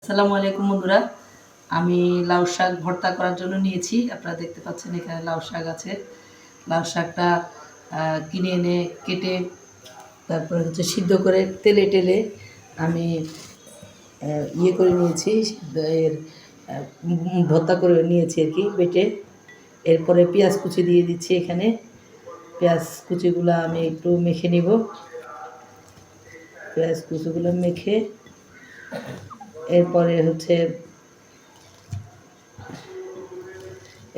আসসালামু আলাইকুম বন্ধুরা, আমি লাউ শাক ভর্তা করার জন্য নিয়েছি। আপনারা দেখতে পাচ্ছেন এখানে লাউ শাক আছে। লাউ শাকটা কিনে এনে কেটে তারপরে সিদ্ধ করে তেলে টেলে আমি ইয়ে করে নিয়েছি, এর ভর্তা করে নিয়েছি আর কি বেটে। এরপরে পেঁয়াজ কুচি দিয়ে দিচ্ছি এখানে। পেঁয়াজ কুচিগুলো আমি একটু মেখে নিব। পেঁয়াজ কুচিগুলো মেখে এরপরে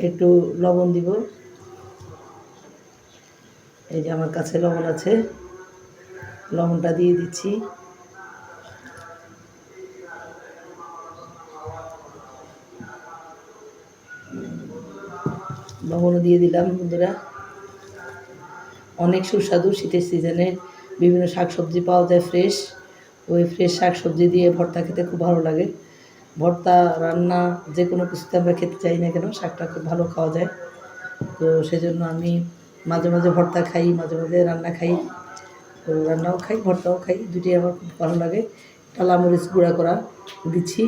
একটু লবণ দিব। এই যে আমার কাছে লবণ আছে, লবণটা দিয়ে দিচ্ছি। লবণও দিয়ে দিলাম বন্ধুরা। অনেক সুস্বাদু, শীতের সিজনে বিভিন্ন শাকসবজি পাওয়া যায় ফ্রেশ। ওই ফ্রেশ শাকসবজি দিয়ে ভর্তা খেতে খুব ভালো লাগে। ভর্তা রান্না যে কোনো কিছুতে আমরা খেতে চাই না কেন, শাকটা খুব ভালো খাওয়া যায়। তো সেজন্য আমি মাঝে মাঝে ভর্তা খাই, মাঝে মাঝে রান্না খাই। তো রান্নাও খাই, ভর্তাও খাই, দুটোই আমার খুব ভালো লাগে। টালা মরিচ গুঁড়া করা দিচ্ছি,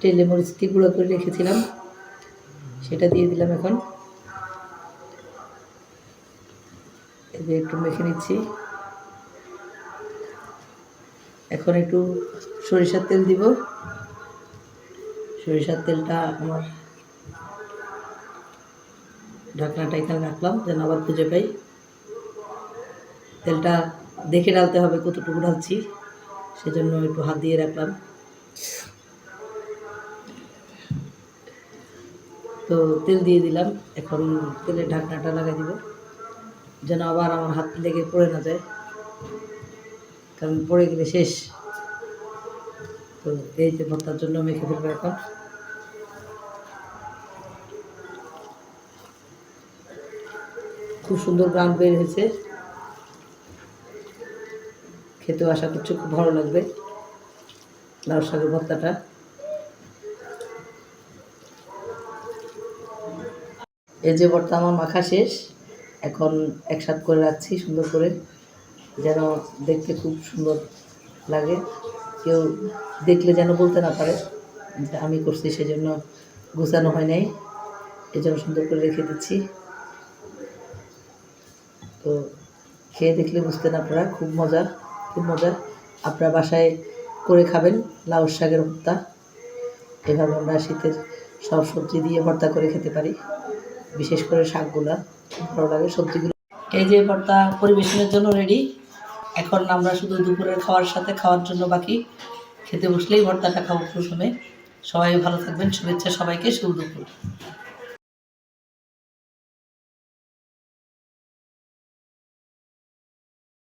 টেলে মরিচটি গুঁড়া করে রেখেছিলাম, সেটা দিয়ে দিলাম। এখন এই যে একটু মেখে নিচ্ছি। এখন একটু সরিষার তেল দিব। সরিষার তেলটা আমার ঢাকনাটা এখানে রাখলাম যেন আবার খুঁজে পাই। তেলটা দেখে ডালতে হবে কতটুকু ঢালছি, সেজন্য একটু হাত দিয়ে রাখলাম। তো তেল দিয়ে দিলাম। এখন তেলের ঢাকনাটা লাগাই দিব যেন আবার আমার হাত লেগে পড়ে না যায়, কারণ পড়ে গেলে শেষ। তো এই যে ভর্তার জন্য মেখে ফেলবো। এখন খুব সুন্দর গ্রাম বের হয়েছে, খেতেও আশা করছি খুব ভালো লাগবে লাউ শাকের ভর্তাটা। এই যে ভর্তা আমার মাখা শেষ, এখন একসাথে করে রাখছি সুন্দর করে, যেন দেখতে খুব সুন্দর লাগে। কেউ দেখলে যেন বলতে না পারে যে আমি করছি, সেজন্য গোছানো হয় নাই, এই জন্য সুন্দর করে রেখে দিচ্ছি। তো খেয়ে দেখলে বুঝতে না পারা, খুব মজা, খুব মজা। আপনার বাসায় করে খাবেন লাউ শাকের ভর্তা। এভাবে আমরা শীতের সব সবজি দিয়ে ভর্তা করে খেতে পারি, বিশেষ করে শাকগুলা খুব ভালো লাগে, সবজিগুলো। এই যে ভর্তা পরিবেশনের জন্য রেডি। এখন আমরা শুধু দুপুরের খাওয়ার জন্য বাকি। খেতে বসলেই ভর্তাটা খাবো প্রথমে। সবাই ভালো থাকবেন, শুভেচ্ছা সবাইকে, শুভ দুপুর।